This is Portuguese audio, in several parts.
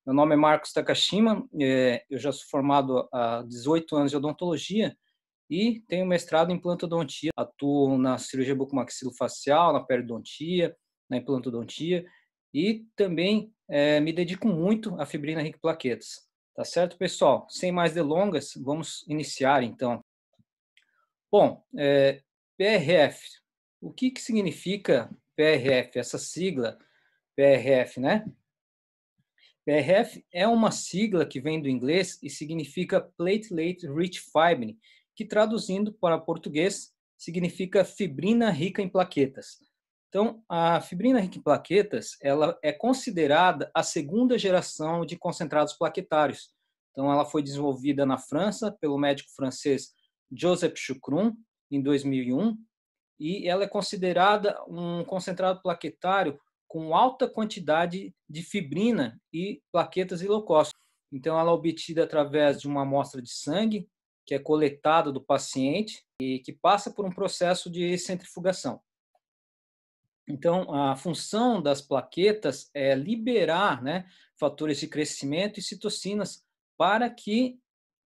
Meu nome é Marcos Takashima, eu já sou formado há 18 anos de odontologia e tenho mestrado em implantodontia. Atuo na cirurgia bucomaxilofacial, na periodontia, na implantodontia e também me dedico muito à fibrina rica em plaquetas. Tá certo, pessoal? Sem mais delongas, vamos iniciar então. Bom, PRF. O que significa PRF? Essa sigla PRF, né? PRF é uma sigla que vem do inglês e significa Platelet Rich Fibrin, que traduzindo para português significa fibrina rica em plaquetas. Então, a fibrina rica em plaquetas, ela é considerada a segunda geração de concentrados plaquetários. Então, ela foi desenvolvida na França pelo médico francês Joseph Choucroun em 2001 e ela é considerada um concentrado plaquetário com alta quantidade de fibrina e plaquetas e leucócitos. Então, ela é obtida através de uma amostra de sangue, que é coletada do paciente e que passa por um processo de centrifugação. Então, a função das plaquetas é liberar, fatores de crescimento e citocinas para que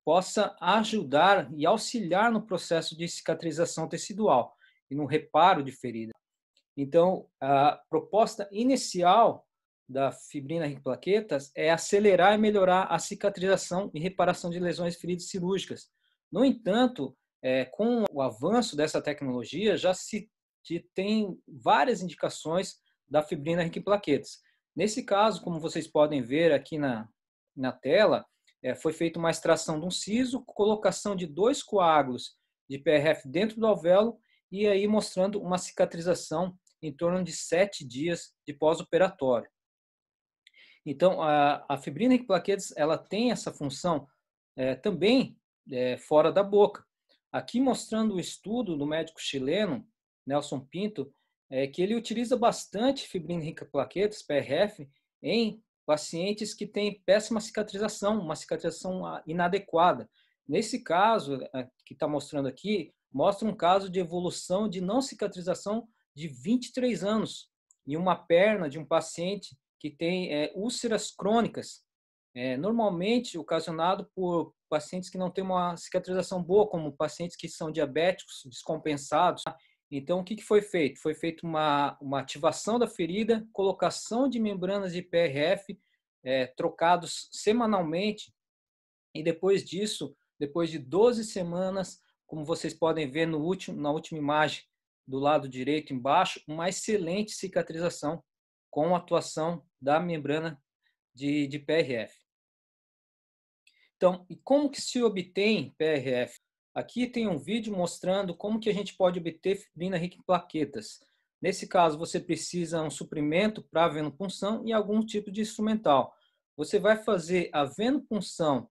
possa ajudar e auxiliar no processo de cicatrização tecidual e no reparo de ferida. Então, a proposta inicial da fibrina rica em plaquetas é acelerar e melhorar a cicatrização e reparação de lesões e feridas cirúrgicas. No entanto, com o avanço dessa tecnologia, já se tem várias indicações da fibrina rica em plaquetas. Nesse caso, como vocês podem ver aqui na tela, foi feita uma extração de um siso, colocação de 2 coágulos de PRF dentro do alvéolo e aí mostrando uma cicatrização em torno de 7 dias de pós-operatório. Então, a fibrina rica em plaquetas, ela tem essa função também fora da boca. Aqui mostrando o estudo do médico chileno, Nelson Pinto, que ele utiliza bastante fibrina rica em plaquetas, PRF, em pacientes que têm péssima cicatrização, uma cicatrização inadequada. Nesse caso, que está mostrando aqui, mostra um caso de evolução de não cicatrização de 23 anos em uma perna de um paciente que tem úlceras crônicas, normalmente ocasionado por pacientes que não têm uma cicatrização boa, como pacientes que são diabéticos, descompensados. Então, o que foi feito? Foi feita uma ativação da ferida, colocação de membranas de PRF, trocados semanalmente, e depois disso, depois de 12 semanas, como vocês podem ver na última imagem do lado direito embaixo, uma excelente cicatrização com a atuação da membrana de PRF. Então, e como que se obtém PRF? Aqui tem um vídeo mostrando como que a gente pode obter fibrina rica em plaquetas. Nesse caso, você precisa de um suprimento para a venopunção e algum tipo de instrumental. Você vai fazer a venopunção,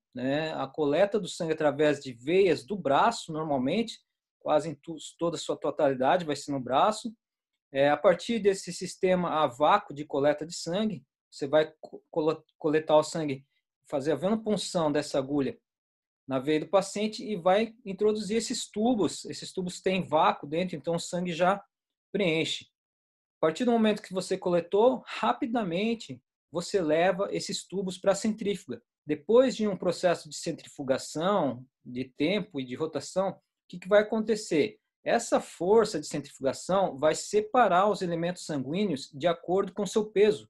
a coleta do sangue através de veias do braço, normalmente, quase em toda a sua totalidade vai ser no braço. A partir desse sistema a vácuo de coleta de sangue, você vai coletar o sangue, fazer a venopunção dessa agulha na veia do paciente e vai introduzir esses tubos. Esses tubos têm vácuo dentro, então o sangue já preenche. A partir do momento que você coletou, rapidamente você leva esses tubos para a centrífuga. Depois de um processo de centrifugação, de tempo e de rotação, o que vai acontecer? Essa força de centrifugação vai separar os elementos sanguíneos de acordo com o seu peso.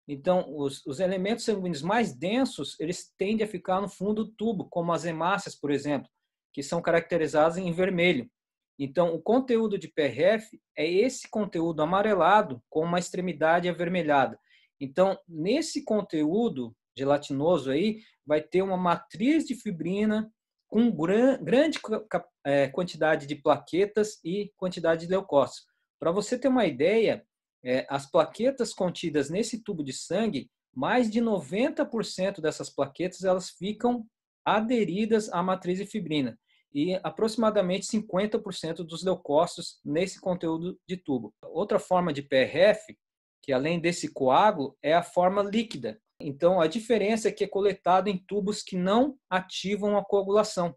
Então, os elementos sanguíneos mais densos, eles tendem a ficar no fundo do tubo, como as hemácias, por exemplo, que são caracterizadas em vermelho. Então, o conteúdo de PRF é esse conteúdo amarelado com uma extremidade avermelhada. Então, nesse conteúdo gelatinoso aí, vai ter uma matriz de fibrina com grande quantidade de plaquetas e quantidade de leucócitos. Para você ter uma ideia, as plaquetas contidas nesse tubo de sangue, mais de 90% dessas plaquetas elas ficam aderidas à matriz de fibrina e aproximadamente 50% dos leucócitos nesse conteúdo de tubo. Outra forma de PRF, que além desse coágulo, é a forma líquida. Então, a diferença é que é coletado em tubos que não ativam a coagulação,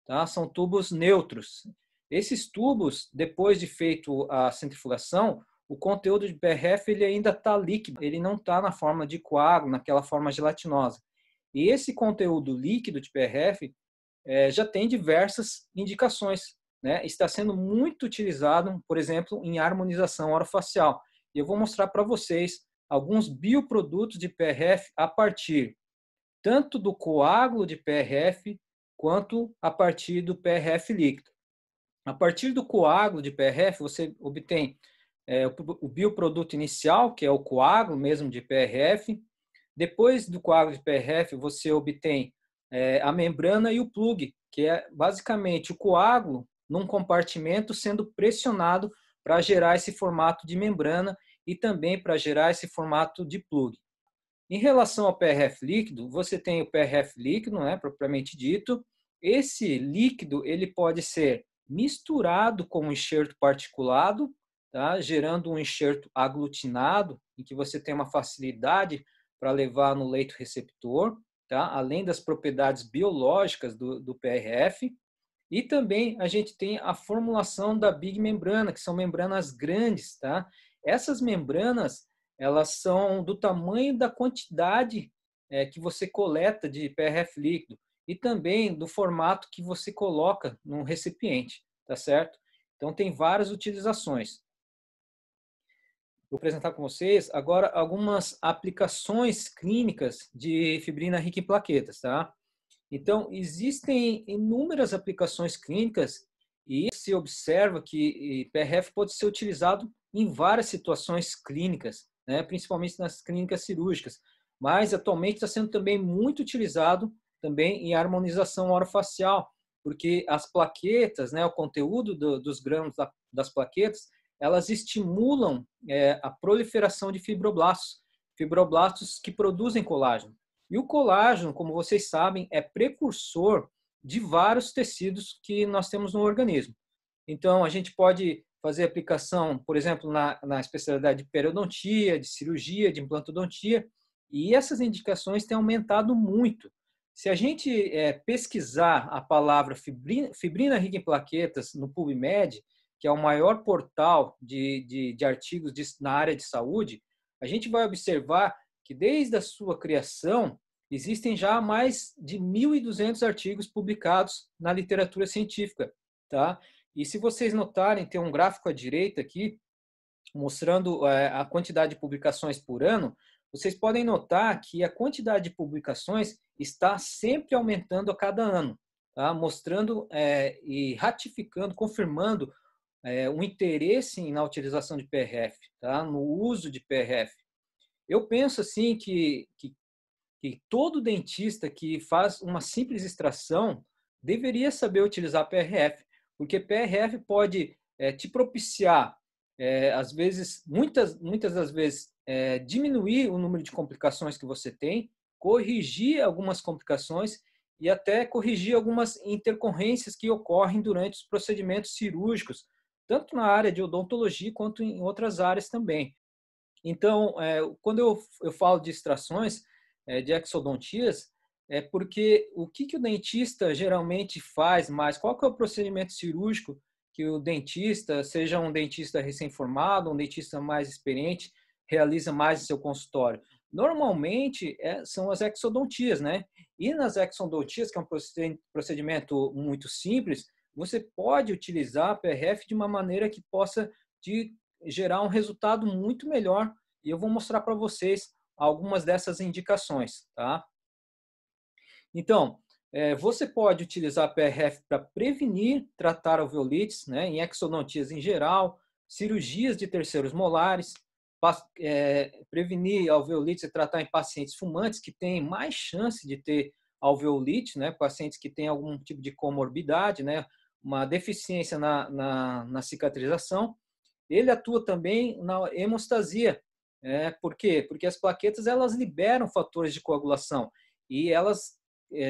tá? São tubos neutros. Esses tubos, depois de feito a centrifugação, o conteúdo de PRF ele ainda está líquido, ele não está na forma de coágulo, naquela forma gelatinosa. E esse conteúdo líquido de PRF já tem diversas indicações, né? Está sendo muito utilizado, por exemplo, em harmonização orofacial. E eu vou mostrar para vocês alguns bioprodutos de PRF a partir tanto do coágulo de PRF quanto a partir do PRF líquido. A partir do coágulo de PRF, você obtém o bioproduto inicial, que é o coágulo mesmo de PRF. Depois do coágulo de PRF, você obtém a membrana e o plug, que é basicamente o coágulo num compartimento sendo pressionado para gerar esse formato de membrana e também para gerar esse formato de plug. Em relação ao PRF líquido, você tem o PRF líquido, né, propriamente dito. Esse líquido ele pode ser misturado com um enxerto particulado, tá, gerando um enxerto aglutinado, em que você tem uma facilidade para levar no leito receptor, tá, além das propriedades biológicas do PRF. E também a gente tem a formulação da big membrana, que são membranas grandes, tá? Essas membranas, elas são do tamanho da quantidade que você coleta de PRF líquido e também do formato que você coloca no recipiente, tá certo? Então tem várias utilizações. Vou apresentar com vocês agora algumas aplicações clínicas de fibrina rica em plaquetas, tá? Então, existem inúmeras aplicações clínicas e se observa que PRF pode ser utilizado em várias situações clínicas, né? Principalmente nas clínicas cirúrgicas, mas atualmente está sendo também muito utilizado também em harmonização orofacial, porque as plaquetas, né, o conteúdo dos grãos das plaquetas, elas estimulam a proliferação de fibroblastos, fibroblastos que produzem colágeno. E o colágeno, como vocês sabem, é precursor de vários tecidos que nós temos no organismo. Então, a gente pode fazer aplicação, por exemplo, na especialidade de periodontia, de cirurgia, de implantodontia, e essas indicações têm aumentado muito. Se a gente pesquisar a palavra fibrina rica em plaquetas no PubMed, que é o maior portal de artigos na área de saúde, a gente vai observar que desde a sua criação existem já mais de 1.200 artigos publicados na literatura científica, tá? E se vocês notarem, tem um gráfico à direita aqui mostrando a quantidade de publicações por ano. Vocês podem notar que a quantidade de publicações está sempre aumentando a cada ano, tá? Mostrando e ratificando, confirmando o interesse na utilização de PRF, tá? No uso de PRF. Eu penso assim que todo dentista que faz uma simples extração deveria saber utilizar PRF, porque PRF pode te propiciar, às vezes, muitas das vezes, diminuir o número de complicações que você tem, corrigir algumas complicações e até corrigir algumas intercorrências que ocorrem durante os procedimentos cirúrgicos, tanto na área de odontologia quanto em outras áreas também. Então, quando eu falo de extrações, de exodontias, é porque o que o dentista geralmente faz mais? Qual que é o procedimento cirúrgico que o dentista, seja um dentista recém-formado, um dentista mais experiente, realiza mais em seu consultório? Normalmente, são as exodontias, né? E nas exodontias, que é um procedimento muito simples, você pode utilizar a PRF de uma maneira que possa te gerar um resultado muito melhor. E eu vou mostrar para vocês algumas dessas indicações, tá? Então, você pode utilizar a PRF para prevenir, tratar alveolites, né, em exodontias em geral, cirurgias de terceiros molares, prevenir alveolites e tratar em pacientes fumantes que têm mais chance de ter alveolite, né, pacientes que têm algum tipo de comorbidade, né, uma deficiência na cicatrização. Ele atua também na hemostasia. Por quê? Porque as plaquetas elas liberam fatores de coagulação e elas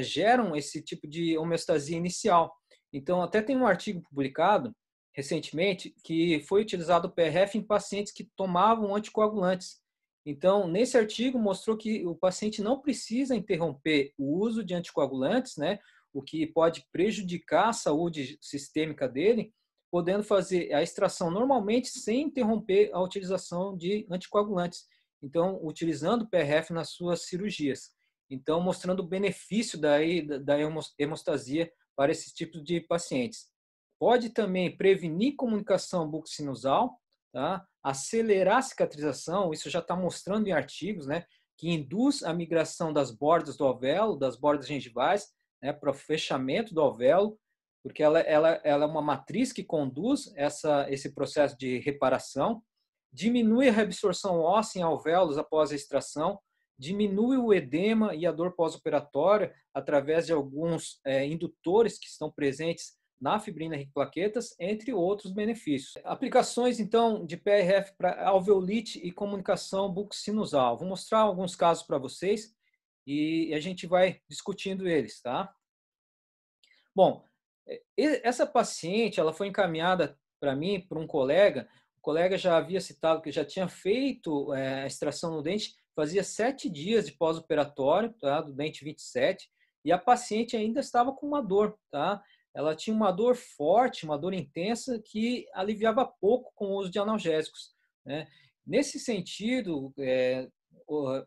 geram esse tipo de homeostasia inicial. Então, até tem um artigo publicado recentemente que foi utilizado o PRF em pacientes que tomavam anticoagulantes. Então, nesse artigo mostrou que o paciente não precisa interromper o uso de anticoagulantes, né, o que pode prejudicar a saúde sistêmica dele, podendo fazer a extração normalmente sem interromper a utilização de anticoagulantes. Então, utilizando o PRF nas suas cirurgias. Então, mostrando o benefício da hemostasia para esses tipos de pacientes. Pode também prevenir comunicação bucosinusal, tá? Acelerar a cicatrização, isso já está mostrando em artigos, né, que induz a migração das bordas do alvéolo, das bordas gengivais, né, para o fechamento do alvéolo, porque ela é uma matriz que conduz esse processo de reparação, diminui a reabsorção óssea em alvéolos após a extração, diminui o edema e a dor pós-operatória através de alguns indutores que estão presentes na fibrina rica plaquetas, entre outros benefícios. Aplicações, então, de PRF para alveolite e comunicação bucosinusal. Vou mostrar alguns casos para vocês e a gente vai discutindo eles, tá? Bom, essa paciente, ela foi encaminhada para mim, por um colega. O colega já havia citado que já tinha feito a extração no dente, fazia 7 dias de pós-operatório, tá, do dente 27, e a paciente ainda estava com uma dor, tá? Ela tinha uma dor forte, uma dor intensa, que aliviava pouco com o uso de analgésicos, né? Nesse sentido,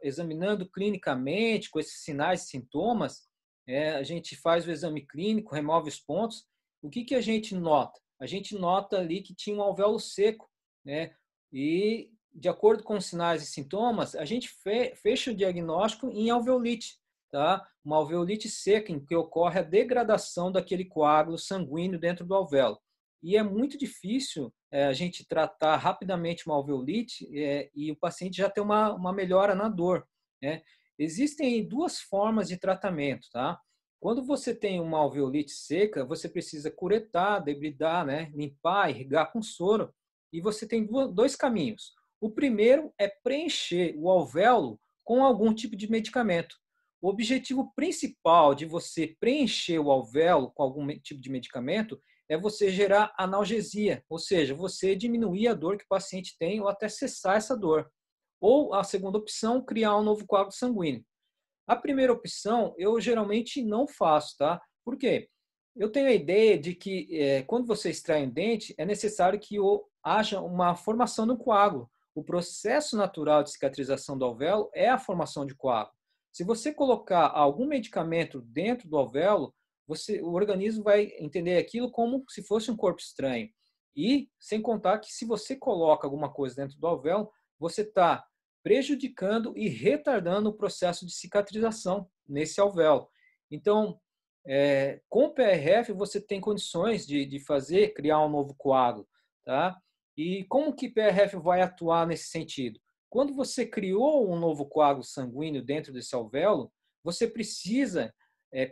examinando clinicamente, com esses sinais e sintomas, a gente faz o exame clínico, remove os pontos. O que a gente nota? A gente nota ali que tinha um alvéolo seco, né? E, de acordo com os sinais e sintomas, a gente fecha o diagnóstico em alveolite, tá? Uma alveolite seca, em que ocorre a degradação daquele coágulo sanguíneo dentro do alvéolo. E é muito difícil a gente tratar rapidamente uma alveolite e o paciente já ter uma melhora na dor, né? Existem 2 formas de tratamento, tá? Quando você tem uma alveolite seca, você precisa curetar, debridar, né? Limpar, irrigar com soro, e você tem 2 caminhos. O primeiro é preencher o alvéolo com algum tipo de medicamento. O objetivo principal de você preencher o alvéolo com algum tipo de medicamento é você gerar analgesia, ou seja, você diminuir a dor que o paciente tem ou até cessar essa dor. Ou a segunda opção, criar um novo coágulo sanguíneo. A primeira opção eu geralmente não faço, tá? Por quê? Eu tenho a ideia de que quando você extrai um dente, é necessário que haja uma formação do coágulo. O processo natural de cicatrização do alvéolo é a formação de coágulo. Se você colocar algum medicamento dentro do alvéolo, o organismo vai entender aquilo como se fosse um corpo estranho. E, sem contar que se você coloca alguma coisa dentro do alvéolo, você está prejudicando e retardando o processo de cicatrização nesse alvéolo. Então, com o PRF, você tem condições de criar um novo coágulo, tá? E como que PRF vai atuar nesse sentido? Quando você criou um novo coágulo sanguíneo dentro desse alvéolo, você precisa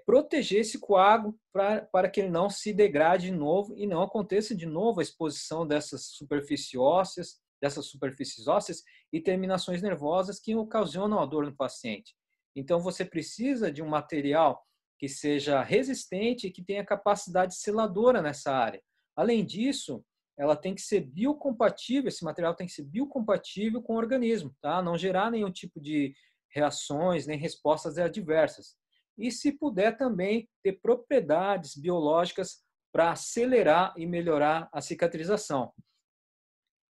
proteger esse coágulo para que ele não se degrade de novo e não aconteça de novo a exposição dessas superfícies ósseas e terminações nervosas que ocasionam a dor no paciente. Então, você precisa de um material que seja resistente e que tenha capacidade seladora nessa área. Além disso, ela tem que ser biocompatível, esse material tem que ser biocompatível com o organismo, tá? Não gerar nenhum tipo de reações nem respostas adversas. E, se puder, também ter propriedades biológicas para acelerar e melhorar a cicatrização.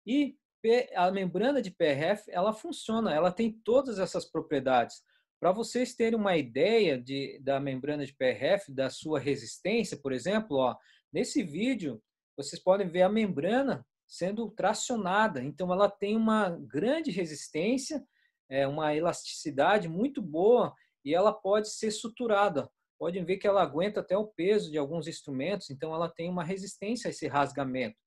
E a membrana de PRF, ela funciona, ela tem todas essas propriedades. Para vocês terem uma ideia da membrana de PRF, da sua resistência, por exemplo, ó, nesse vídeo, vocês podem ver a membrana sendo tracionada. Então, ela tem uma grande resistência, uma elasticidade muito boa e ela pode ser suturada. Podem ver que ela aguenta até o peso de alguns instrumentos, então ela tem uma resistência a esse rasgamento.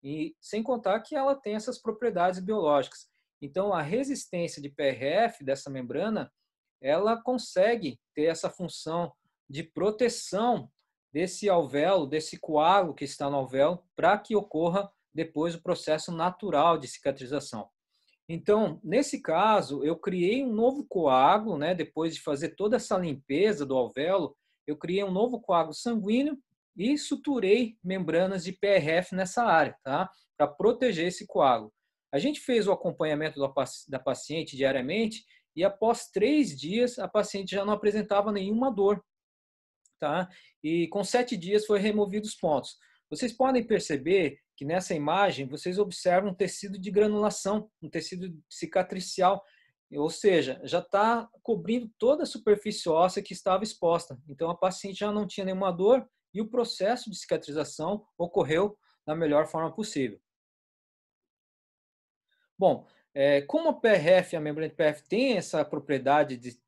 E sem contar que ela tem essas propriedades biológicas. Então, a resistência de PRF dessa membrana, ela consegue ter essa função de proteção desse alvéolo, desse coágulo que está no alvéolo, para que ocorra depois o processo natural de cicatrização. Então, nesse caso, eu criei um novo coágulo, né? Depois de fazer toda essa limpeza do alvéolo, eu criei um novo coágulo sanguíneo e suturei membranas de PRF nessa área, tá? Para proteger esse coágulo. A gente fez o acompanhamento da paciente diariamente e após 3 dias a paciente já não apresentava nenhuma dor, tá? E com 7 dias foi removido os pontos. Vocês podem perceber que nessa imagem vocês observam um tecido de granulação, um tecido cicatricial, ou seja, já está cobrindo toda a superfície óssea que estava exposta. Então a paciente já não tinha nenhuma dor e o processo de cicatrização ocorreu da melhor forma possível. Bom, como a PRF, a membrana de PRF tem essa propriedade de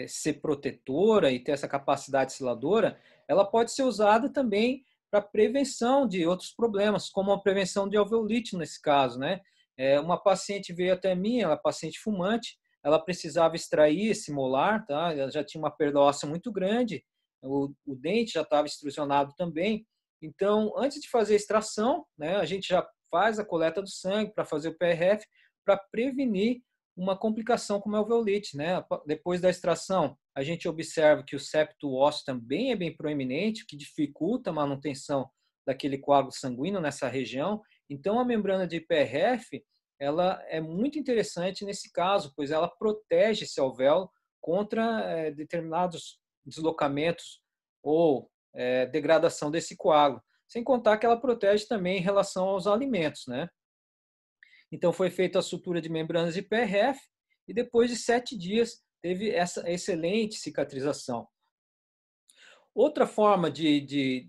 ser protetora e ter essa capacidade seladora, ela pode ser usada também para prevenção de outros problemas, como a prevenção de alveolite nesse caso, né? Uma paciente veio até mim, ela é paciente fumante, ela precisava extrair esse molar, tá? Ela já tinha uma perda óssea muito grande, o dente já estava extrusionado também. Então, antes de fazer a extração, né, a gente já faz a coleta do sangue para fazer o PRF, para prevenir uma complicação como a alveolite, né? Depois da extração, a gente observa que o septo ósseo também é bem proeminente, o que dificulta a manutenção daquele coágulo sanguíneo nessa região. Então, a membrana de PRF, ela é muito interessante nesse caso, pois ela protege esse alvéolo contra determinados deslocamentos ou degradação desse coágulo. Sem contar que ela protege também em relação aos alimentos, né? Então foi feita a sutura de membranas de PRF e depois de 7 dias teve essa excelente cicatrização. Outra forma de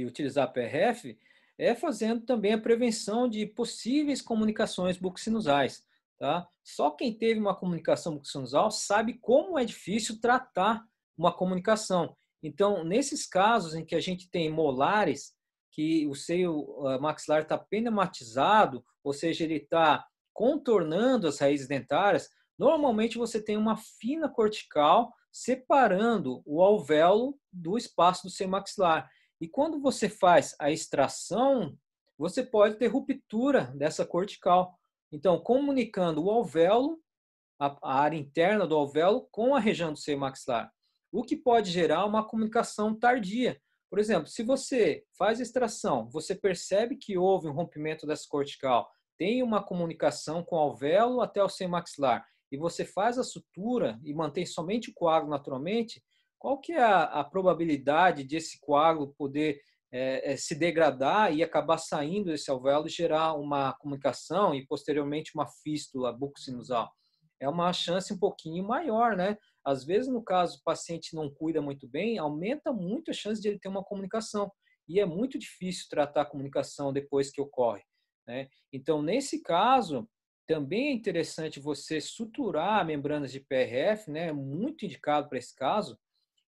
utilizar a PRF é fazendo também a prevenção de possíveis comunicações buccosinusais. Tá? Só quem teve uma comunicação buccosinusal sabe como é difícil tratar uma comunicação. Então, nesses casos em que a gente tem molares, que o seio maxilar está pneumatizado, ou seja, ele está contornando as raízes dentárias, normalmente você tem uma fina cortical separando o alvéolo do espaço do seio maxilar. E quando você faz a extração, você pode ter ruptura dessa cortical. Então, comunicando o alvéolo, a área interna do alvéolo, com a região do seio maxilar, o que pode gerar uma comunicação tardia. Por exemplo, se você faz a extração, você percebe que houve um rompimento dessa cortical, tem uma comunicação com o alvéolo até o seio maxilar, e você faz a sutura e mantém somente o coágulo naturalmente, qual que é a probabilidade de esse coágulo poder se degradar e acabar saindo desse alvéolo e gerar uma comunicação e posteriormente uma fístula buccosinusal? É uma chance um pouquinho maior, né? Às vezes, no caso, o paciente não cuida muito bem, aumenta muito a chance de ele ter uma comunicação. E é muito difícil tratar a comunicação depois que ocorre, né? Então, nesse caso, também é interessante você suturar membranas de PRF, né? É muito indicado para esse caso,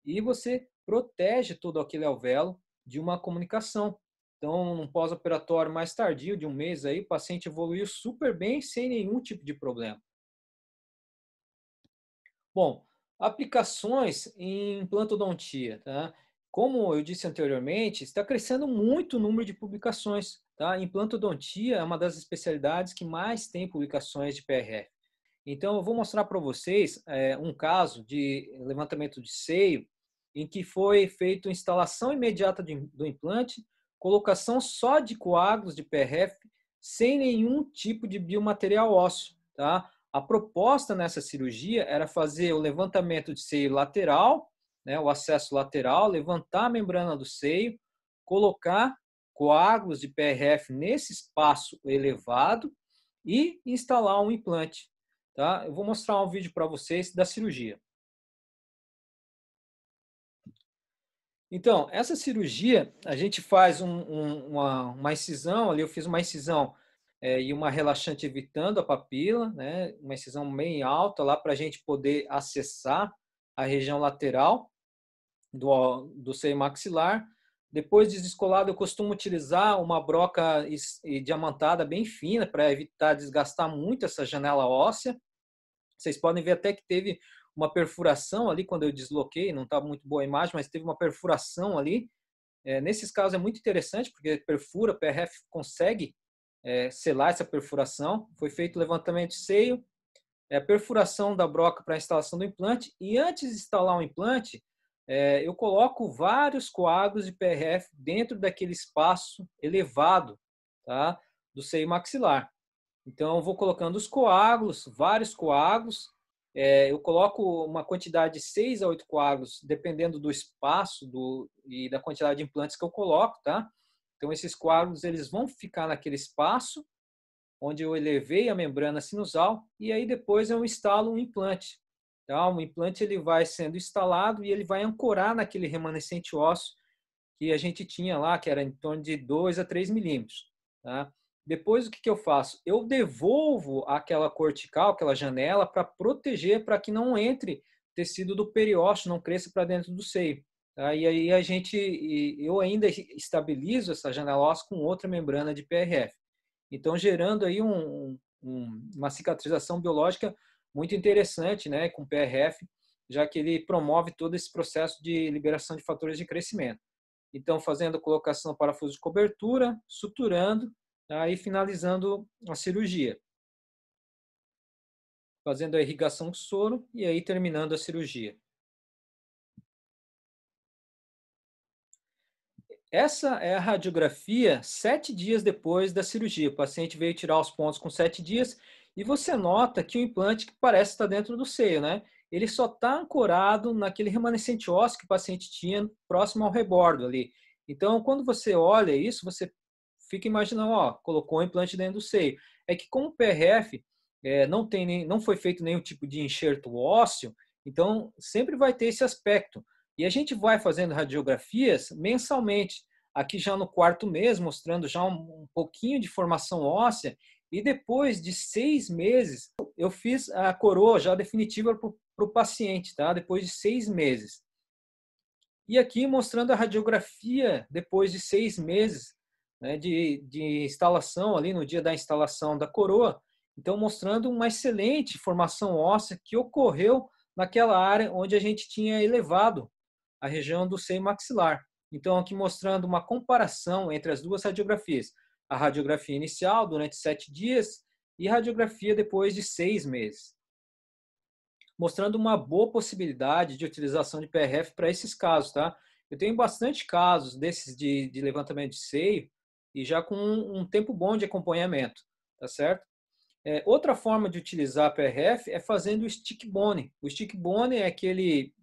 e você protege todo aquele alvéolo de uma comunicação. Então, num pós-operatório mais tardio, de um mês aí, o paciente evoluiu super bem, sem nenhum tipo de problema. Bom, aplicações em implantodontia, tá? Como eu disse anteriormente, está crescendo muito o número de publicações, tá? Implantodontia é uma das especialidades que mais tem publicações de PRF. Então, eu vou mostrar para vocês um caso de levantamento de seio em que foi feita instalação imediata do implante, colocação só de coágulos de PRF, sem nenhum tipo de biomaterial ósseo, tá? A proposta nessa cirurgia era fazer o levantamento de seio lateral, né, o acesso lateral, levantar a membrana do seio, colocar coágulos de PRF nesse espaço elevado e instalar um implante. Tá? Eu vou mostrar um vídeo para vocês da cirurgia. Então, essa cirurgia, a gente faz uma incisão, ali eu fiz uma incisão e uma relaxante evitando a papila, né? Uma incisão bem alta lá para a gente poder acessar a região lateral do seio maxilar. Depois de descolado, eu costumo utilizar uma broca diamantada bem fina para evitar desgastar muito essa janela óssea. Vocês podem ver até que teve uma perfuração ali quando eu desloquei, não estava muito boa a imagem, mas teve uma perfuração ali. Nesses casos é muito interessante, porque perfura, a PRF consegue selar essa perfuração. Foi feito o levantamento de seio, a perfuração da broca para a instalação do implante, e antes de instalar o implante, eu coloco vários coágulos de PRF dentro daquele espaço elevado, tá, do seio maxilar. Então, eu vou colocando os coágulos, vários coágulos. Eu coloco uma quantidade de 6 a 8 coágulos, dependendo do espaço e da quantidade de implantes que eu coloco, tá? Então, esses coágulos eles vão ficar naquele espaço onde eu elevei a membrana sinusal e aí depois eu instalo um implante. Tá? O implante ele vai sendo instalado e ele vai ancorar naquele remanescente ósseo que a gente tinha lá, que era em torno de 2 a 3 milímetros. Tá? Depois, o que eu faço? Eu devolvo aquela cortical, aquela janela, para proteger, para que não entre tecido do periósteo, não cresça para dentro do seio. Tá? E aí eu ainda estabilizo essa janela óssea com outra membrana de PRF. Então, gerando aí uma cicatrização biológica muito interessante, né, com PRF, já que ele promove todo esse processo de liberação de fatores de crescimento. Então, fazendo a colocação do parafuso de cobertura, suturando, aí finalizando a cirurgia. Fazendo a irrigação de soro e aí terminando a cirurgia. Essa é a radiografia 7 dias depois da cirurgia. O paciente veio tirar os pontos com 7 dias e você nota que o implante parece estar dentro do seio, né? Ele só está ancorado naquele remanescente ósseo que o paciente tinha próximo ao rebordo ali. Então, quando você olha isso, você fica imaginando, ó, colocou o implante dentro do seio. É que como o PRF não foi feito nenhum tipo de enxerto ósseo, então sempre vai ter esse aspecto. E a gente vai fazendo radiografias mensalmente, aqui já no quarto mês, mostrando já um pouquinho de formação óssea, e depois de 6 meses, eu fiz a coroa já definitiva para o paciente, tá? Depois de 6 meses. E aqui mostrando a radiografia depois de 6 meses, né, de instalação, ali no dia da instalação da coroa, então mostrando uma excelente formação óssea que ocorreu naquela área onde a gente tinha elevado a região do seio maxilar. Então, aqui mostrando uma comparação entre as duas radiografias. A radiografia inicial, durante 7 dias, e a radiografia depois de 6 meses. Mostrando uma boa possibilidade de utilização de PRF para esses casos, tá? Eu tenho bastante casos desses de levantamento de seio e já com um tempo bom de acompanhamento, tá certo? Outra forma de utilizar PRF é fazendo o stick bone. O stick bone é aquele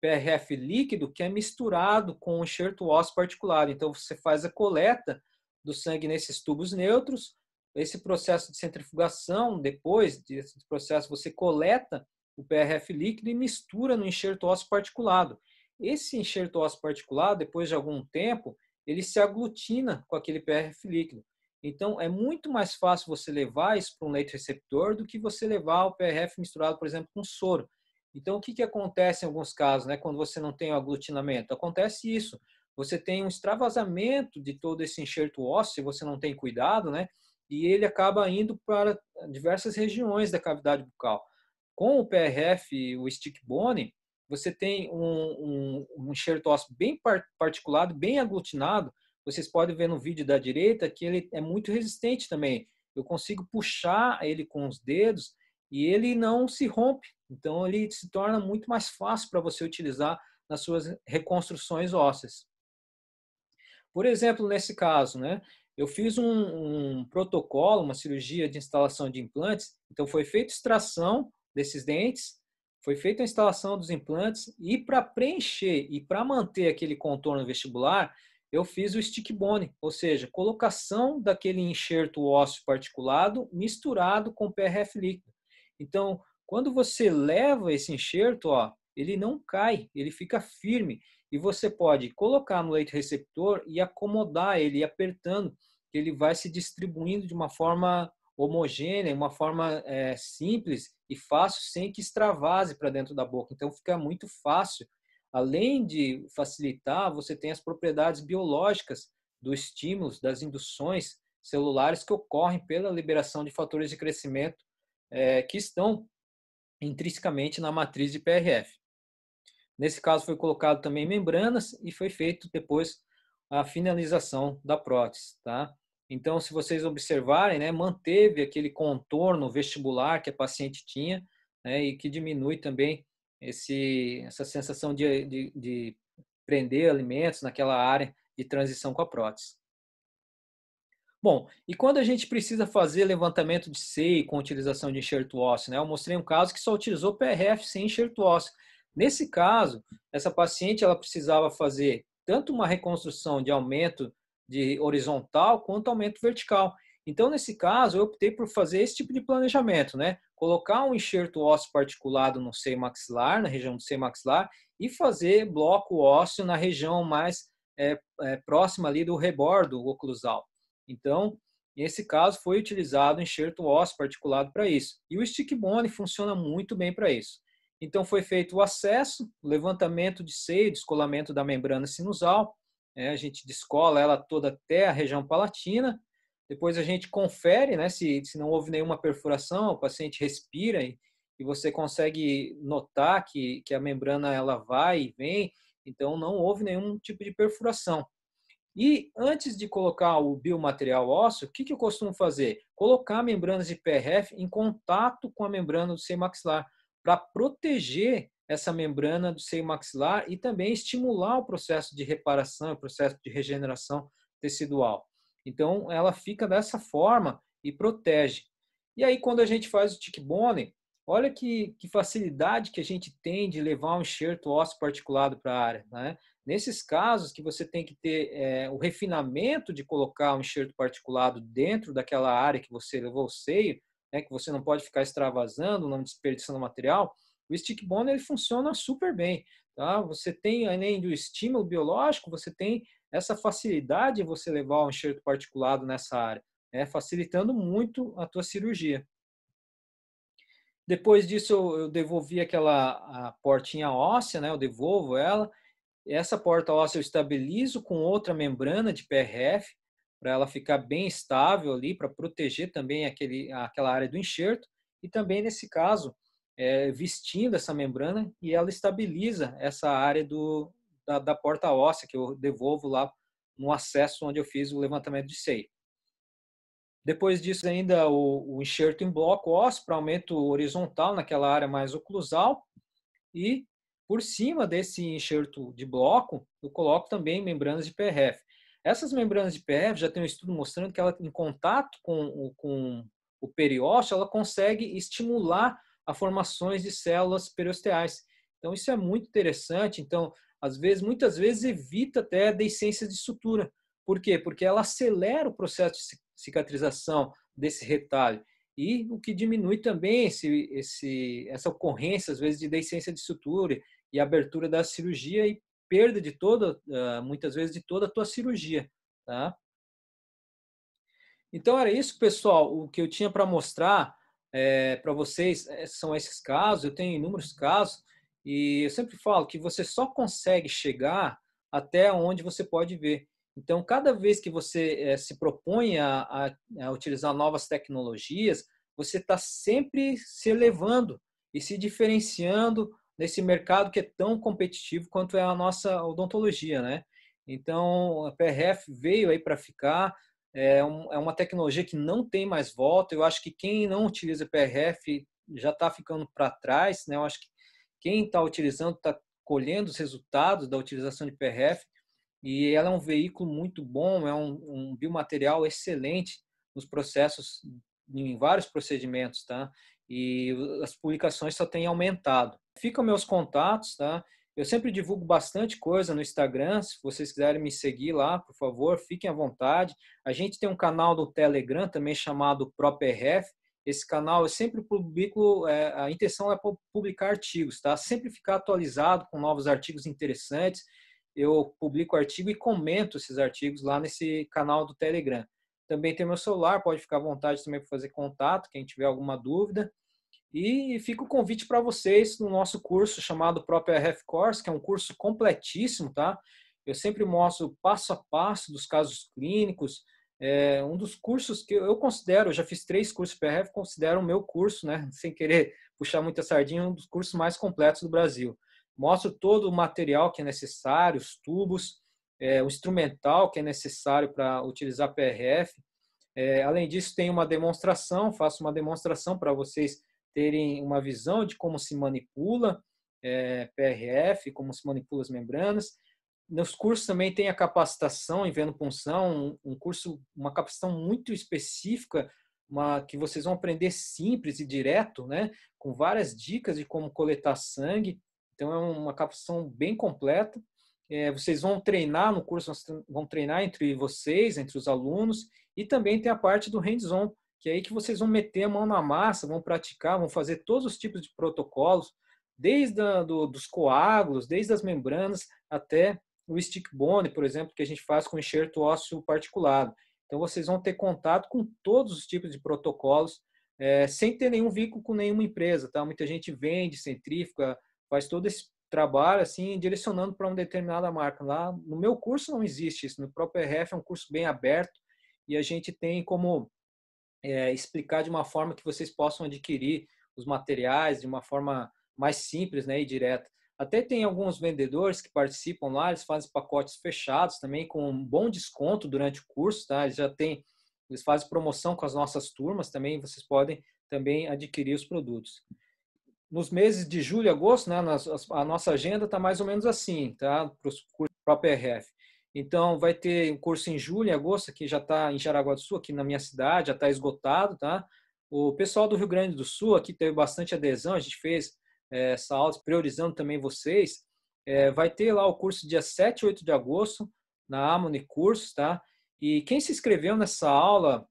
PRF líquido que é misturado com um enxerto ósseo particulado. Então, você faz a coleta do sangue nesses tubos neutros, esse processo de centrifugação, depois desse processo, você coleta o PRF líquido e mistura no enxerto ósseo particulado. Esse enxerto ósseo particulado, depois de algum tempo, ele se aglutina com aquele PRF líquido. Então, é muito mais fácil você levar isso para um leito receptor do que você levar o PRF misturado, por exemplo, com soro. Então, o que acontece em alguns casos, né, quando você não tem o aglutinamento? Acontece isso. Você tem um extravasamento de todo esse enxerto ósseo, se você não tem cuidado, né, e ele acaba indo para diversas regiões da cavidade bucal. Com o PRF e o stick bone, você tem um enxerto ósseo bem particulado, bem aglutinado. Vocês podem ver no vídeo da direita que ele é muito resistente também. Eu consigo puxar ele com os dedos e ele não se rompe. Então, ele se torna muito mais fácil para você utilizar nas suas reconstruções ósseas. Por exemplo, nesse caso, né, eu fiz um protocolo, uma cirurgia de instalação de implantes. Então, foi feita extração desses dentes, foi feita a instalação dos implantes e para preencher e para manter aquele contorno vestibular, eu fiz o stick bone, ou seja, colocação daquele enxerto ósseo particulado misturado com PRF líquido. Então, quando você leva esse enxerto, ó, ele não cai, ele fica firme e você pode colocar no leito receptor e acomodar ele, apertando, que ele vai se distribuindo de uma forma homogênea, uma forma simples e fácil, sem que extravase para dentro da boca. Então, fica muito fácil. Além de facilitar, você tem as propriedades biológicas dos estímulos, das induções celulares que ocorrem pela liberação de fatores de crescimento que estão intrinsecamente na matriz de PRF. Nesse caso, foi colocado também membranas e foi feito depois a finalização da prótese, tá? Então, se vocês observarem, né, manteve aquele contorno vestibular que a paciente tinha, né, e que diminui também essa sensação de prender alimentos naquela área de transição com a prótese. Bom, e quando a gente precisa fazer levantamento de seio com utilização de enxerto ósseo, né? Eu mostrei um caso que só utilizou PRF sem enxerto ósseo. Nesse caso, essa paciente ela precisava fazer tanto uma reconstrução de aumento de horizontal quanto aumento vertical. Então, nesse caso, eu optei por fazer esse tipo de planejamento, né? Colocar um enxerto ósseo particulado no seio maxilar, na região do seio maxilar, e fazer bloco ósseo na região mais próxima ali do rebordo oclusal. Então, nesse caso, foi utilizado o enxerto ósseo particulado para isso. E o stick bone funciona muito bem para isso. Então, foi feito o acesso, o levantamento de seio, descolamento da membrana sinusal, a gente descola ela toda até a região palatina. Depois a gente confere, né, se não houve nenhuma perfuração, o paciente respira e você consegue notar que a membrana ela vai e vem, então não houve nenhum tipo de perfuração. E antes de colocar o biomaterial ósseo, o que eu costumo fazer? Colocar membranas de PRF em contato com a membrana do seio maxilar, para proteger essa membrana do seio maxilar e também estimular o processo de reparação, o processo de regeneração tecidual. Então, ela fica dessa forma e protege. E aí, quando a gente faz o tick bone, olha que facilidade que a gente tem de levar um enxerto ósseo particulado para a área, né? Nesses casos que você tem que ter o refinamento de colocar um enxerto particulado dentro daquela área que você levou o seio, né, que você não pode ficar extravasando, não desperdiçando material, o stick bone ele funciona super bem. Tá? Você tem, além do estímulo biológico, você tem essa facilidade em você levar um enxerto particulado nessa área, né, facilitando muito a tua cirurgia. Depois disso, eu devolvi a portinha óssea, né, eu devolvo ela. Essa porta óssea eu estabilizo com outra membrana de PRF, para ela ficar bem estável ali, para proteger também aquela área do enxerto. E também, nesse caso, vestindo essa membrana e ela estabiliza essa área da porta óssea que eu devolvo lá no acesso onde eu fiz o levantamento de seio. Depois disso, ainda o enxerto em bloco ósseo para aumento horizontal naquela área mais oclusal. E por cima desse enxerto de bloco, eu coloco também membranas de PRF. Essas membranas de PRF já tem um estudo mostrando que ela, em contato com o periósteo, ela consegue estimular a formações de células periosteais. Então, isso é muito interessante. Então, muitas vezes evita até deiscências de sutura. Por quê? Porque ela acelera o processo de cicatrização desse retalho. E o que diminui também essa ocorrência, às vezes, de deiscência de sutura e abertura da cirurgia e perda de muitas vezes, de toda a tua cirurgia. Tá? Então, era isso, pessoal. O que eu tinha para mostrar para vocês são esses casos. Eu tenho inúmeros casos e eu sempre falo que você só consegue chegar até onde você pode ver. Então, cada vez que você se propõe a utilizar novas tecnologias, você está sempre se elevando e se diferenciando nesse mercado que é tão competitivo quanto é a nossa odontologia, né? Então, a PRF veio aí para ficar. É uma tecnologia que não tem mais volta. Eu acho que quem não utiliza PRF já está ficando para trás, né? Eu acho que quem está utilizando está colhendo os resultados da utilização de PRF. E ela é um veículo muito bom, é um biomaterial excelente nos processos, em vários procedimentos, tá? E as publicações só têm aumentado. Ficam meus contatos, tá? Eu sempre divulgo bastante coisa no Instagram. Se vocês quiserem me seguir lá, por favor, fiquem à vontade. A gente tem um canal do Telegram também chamado ProPRF. Esse canal eu sempre publico, a intenção é publicar artigos, tá? Sempre ficar atualizado com novos artigos interessantes. Eu publico artigo e comento esses artigos lá nesse canal do Telegram. Também tem meu celular, pode ficar à vontade também para fazer contato, quem tiver alguma dúvida. E fica o convite para vocês no nosso curso chamado próprio RF Course, que é um curso completíssimo, tá? Eu sempre mostro passo a passo dos casos clínicos. É um dos cursos que eu considero, eu já fiz 3 cursos PRF, considero o meu curso, né? Sem querer puxar muita sardinha, um dos cursos mais completos do Brasil. Mostro todo o material que é necessário, os tubos, o instrumental que é necessário para utilizar PRF. Além disso, tem uma demonstração, faço uma demonstração para vocês terem uma visão de como se manipula PRF, como se manipula as membranas. Nos cursos também tem a capacitação em venopunção, um curso, uma capacitação muito específica, que vocês vão aprender simples e direto, né, com várias dicas de como coletar sangue. Então é uma capacitação bem completa. vocês vão treinar no curso, vão treinar entre vocês, entre os alunos, e também tem a parte do hands-on, que é aí que vocês vão meter a mão na massa, vão praticar, vão fazer todos os tipos de protocolos, desde dos coágulos, desde as membranas até o stick bone, por exemplo, que a gente faz com enxerto ósseo particulado. Então, vocês vão ter contato com todos os tipos de protocolos, sem ter nenhum vínculo com nenhuma empresa. Tá? Muita gente vende centrífuga, faz todo esse trabalho assim, direcionando para uma determinada marca. Lá no meu curso não existe isso, no próprio RF é um curso bem aberto e a gente tem como explicar de uma forma que vocês possam adquirir os materiais de uma forma mais simples, né, e direta. Até tem alguns vendedores que participam lá, eles fazem pacotes fechados também com um bom desconto durante o curso, tá? Eles fazem promoção com as nossas turmas também, vocês podem também adquirir os produtos. Nos meses de julho e agosto, né, a nossa agenda está mais ou menos assim, tá? Para os cursos do próprio RF. Então, vai ter um curso em julho e agosto, que já está em Jaraguá do Sul, aqui na minha cidade, já está esgotado, tá? O pessoal do Rio Grande do Sul aqui teve bastante adesão, a gente fez essa aula priorizando também vocês. Vai ter lá o curso dia 7 e 8 de agosto, na Harmony Cursos, tá? E quem se inscreveu nessa aula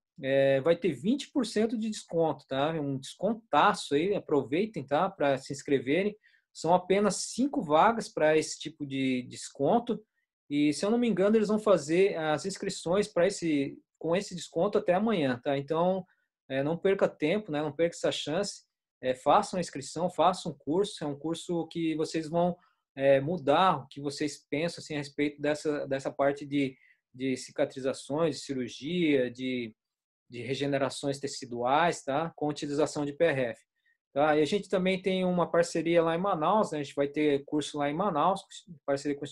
vai ter 20% de desconto, tá? Um descontaço aí, aproveitem, tá? Para se inscreverem. São apenas 5 vagas para esse tipo de desconto. E, se eu não me engano, eles vão fazer as inscrições com esse desconto até amanhã, tá? Então, não perca tempo, né? Não perca essa chance. Façam a inscrição, façam um curso. É um curso que vocês vão mudar o que vocês pensam assim, a respeito dessa parte de cicatrizações, de cirurgia, de regenerações teciduais, tá? Com utilização de PRF. Tá? E a gente também tem uma parceria lá em Manaus, né? A gente vai ter curso lá em Manaus, parceria com o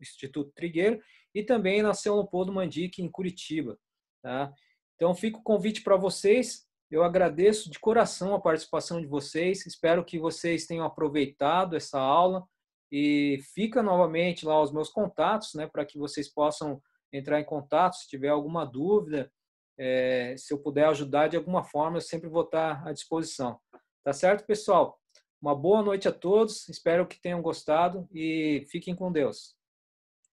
Instituto Trigueiro, e também na São Leopoldo Mandique, em Curitiba. Tá? Então, fica o convite para vocês. Eu agradeço de coração a participação de vocês. Espero que vocês tenham aproveitado essa aula. E fica novamente lá os meus contatos, né, para que vocês possam entrar em contato se tiver alguma dúvida. Se eu puder ajudar de alguma forma, eu sempre vou estar à disposição. Tá certo, pessoal? Uma boa noite a todos. Espero que tenham gostado e fiquem com Deus.